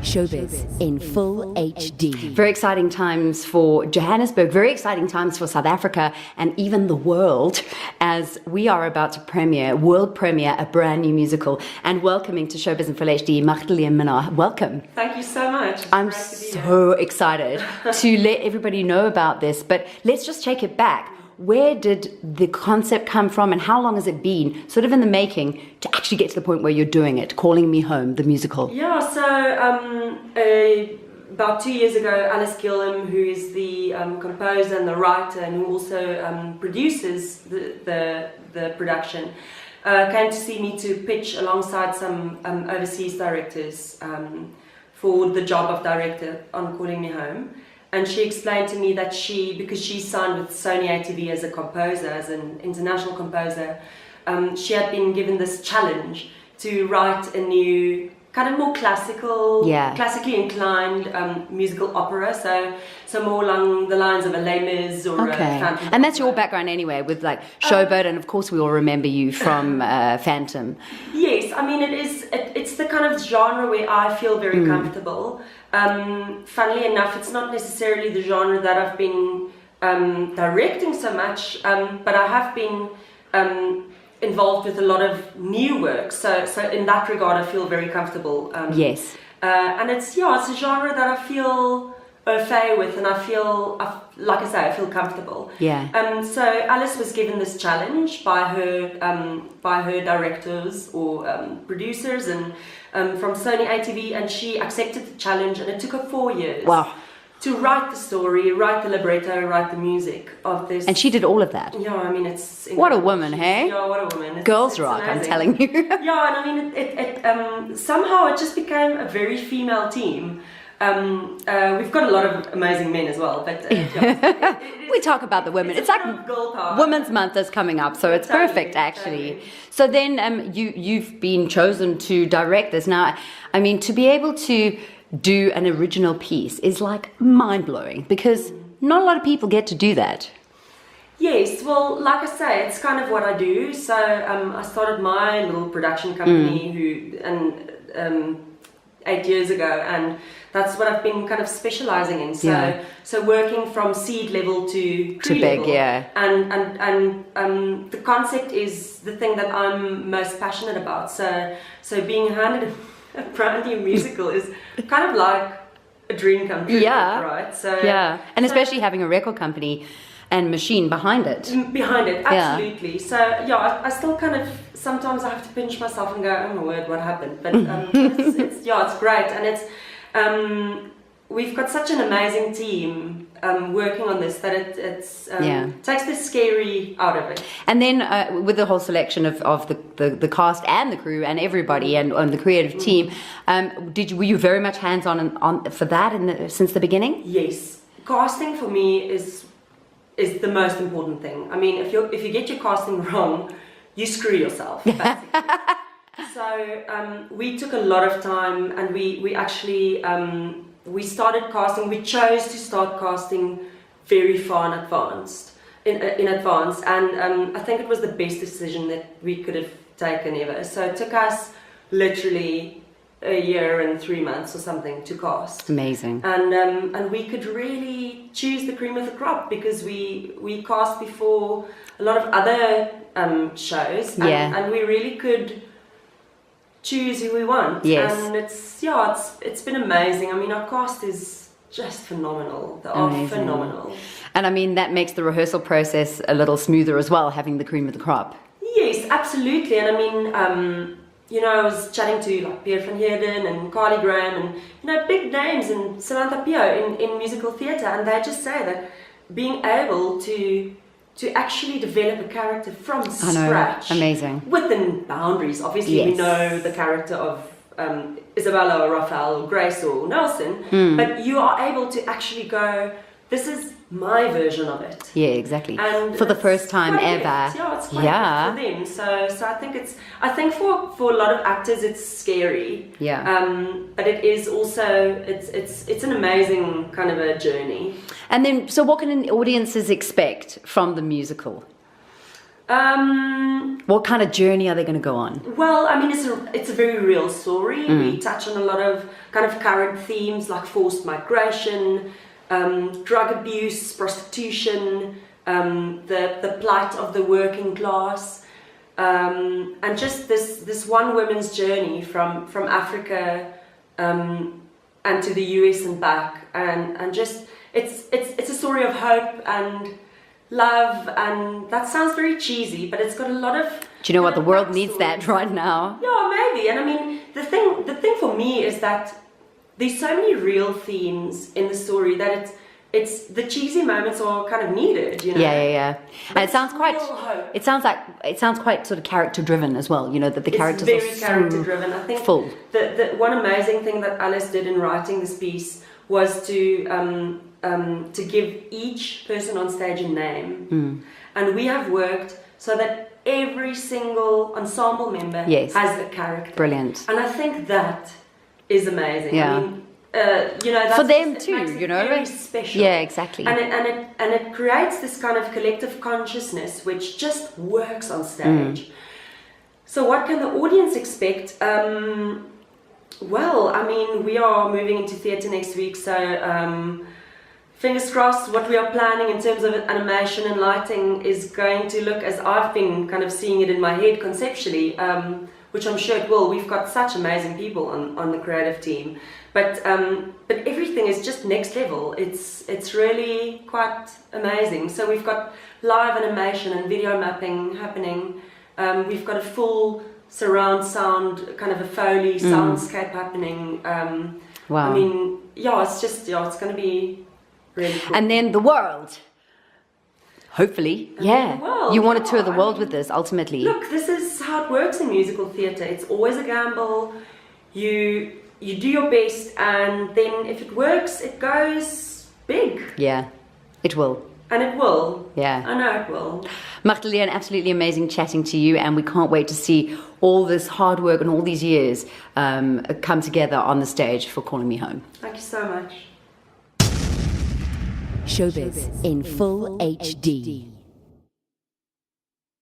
Showbiz in full HD. Very exciting times for Johannesburg, very exciting times for South Africa and even the world, as we are about to world premiere a brand new musical. And welcoming to Showbiz in full HD, Magdalene Minnaar. Welcome. Thank you so much. I'm so excited to let everybody know about this, but let's just take it back. Where did the concept come from and how long has it been sort of in the making to actually get to the point where you're doing it, Calling Me Home, the musical? Yeah, so about 2 years ago, Alice Gilham, who is the composer and the writer and who also produces the production, came to see me to pitch alongside some overseas directors for the job of director on Calling Me Home. And she explained to me that because she's signed with Sony ATV as a composer, as an international composer, she had been given this challenge to write a new, kind of more classically inclined musical opera, so more along the lines of a Les Mis or a Phantom. And that's your background anyway, with like Showboat, and of course we all remember you from Phantom. Yes, I mean it's the kind of genre where I feel very comfortable. Funnily enough, it's not necessarily the genre that I've been directing so much, but I have been involved with a lot of new work, so in that regard I feel very comfortable. Yes. And it's a genre that I feel au fait with, and I feel, like I say, I feel comfortable. Yeah. So Alice was given this challenge by her directors or producers and from Sony ATV, and she accepted the challenge, and it took her 4 years. Wow. To write the story, write the libretto, write the music of this. And she did all of that. Yeah, I mean, it's incredible. What a woman, hey? Yeah, what a woman. Girls rock, amazing. I'm telling you. Yeah, and I mean, it somehow it just became a very female team. We've got a lot of amazing men as well, but we talk about the women. It's like Women's Month is coming up, so it's perfect actually. Totally. So then you've been chosen to direct this. Now, I mean, to be able to do an original piece is like mind-blowing, because not a lot of people get to do that. Yes, well, like I say, it's kind of what I do. So I started my little production company 8 years ago, and that's what I've been kind of specializing in. So working from seed level to tree big, level. yeah. And the concept is the thing that I'm most passionate about. So being handed a brand new musical is kind of like a dream come true, right? So yeah, and especially having a record company and machine behind it. Absolutely. Yeah. So yeah, I still kind of sometimes I have to pinch myself and go, oh my word, what happened? But it's great, and it's we've got such an amazing team working on this that it takes the scary out of it. And then with the whole selection of the cast and the crew and everybody and the creative team, were you very much hands-on for that since the beginning? Yes, casting for me is the most important thing. I mean, if you get your casting wrong, you screw yourself, basically. So we took a lot of time, and we actually we started casting. We chose to start casting very far in advance, and I think it was the best decision that we could have taken ever. So it took us literally a year and 3 months or something to cast. Amazing. And we could really choose the cream of the crop, because we cast before a lot of other shows, and we really could choose who we want. Yes. And it's been amazing. I mean, our cast is just phenomenal. They are phenomenal. And I mean, that makes the rehearsal process a little smoother as well, having the cream of the crop. Yes, absolutely. And I mean, I was chatting to like Pierre van Heerden and Carly Graham and big names, and Samantha Pio in musical theatre, and they just say that being able to actually develop a character from scratch, amazing, within boundaries. Obviously, we know the character of Isabella or Raphael or Grace or Nelson, but you are able to actually go, this is my version of it. Yeah, exactly. And for the first time ever. Yeah, it's quite for them. So I think for a lot of actors it's scary. Yeah. But it is also it's an amazing kind of a journey. And then, so what can audiences expect from the musical? What kind of journey are they going to go on? Well, I mean, it's a very real story. We touch on a lot of kind of current themes like forced migration, drug abuse, prostitution, the plight of the working class, and just this one woman's journey from Africa and to the US and back, and just it's a story of hope and love, and that sounds very cheesy, but it's got a lot of. Do you know what, the world needs that right now? Yeah, maybe. And I mean, the thing for me is that there's so many real themes in the story that it's the cheesy moments are kind of needed, you know. Yeah. And it sounds quite. Real hope. It sounds quite sort of character driven as well. You know that the characters very are so character driven. I think full. The one amazing thing that Alice did in writing this piece was to give each person on stage a name, and we have worked so that every single ensemble member has a character. Brilliant. And I think that is amazing. Yeah. I mean, you know, that's for them it too, makes it you know, very special. Yeah, exactly. And it creates this kind of collective consciousness which just works on stage. So what can the audience expect? Well, I mean, we are moving into theatre next week, so fingers crossed. What we are planning in terms of animation and lighting is going to look as I've been kind of seeing it in my head conceptually, which I'm sure it will. We've got such amazing people on the creative team, but everything is just next level. It's really quite amazing. So we've got live animation and video mapping happening. We've got a full surround sound, kind of a Foley soundscape happening. Wow. I mean, it's going to be really cool. And then the world. Hopefully, the world, you want to tour the I world mean, with this, ultimately. Look, this is how it works in musical theatre. It's always a gamble. You do your best, and then if it works, it goes big. Yeah, it will. And it will. Yeah. I know it will. Magdalene, absolutely amazing chatting to you, and we can't wait to see all this hard work and all these years come together on the stage for Calling Me Home. Thank you so much. Showbiz in full HD.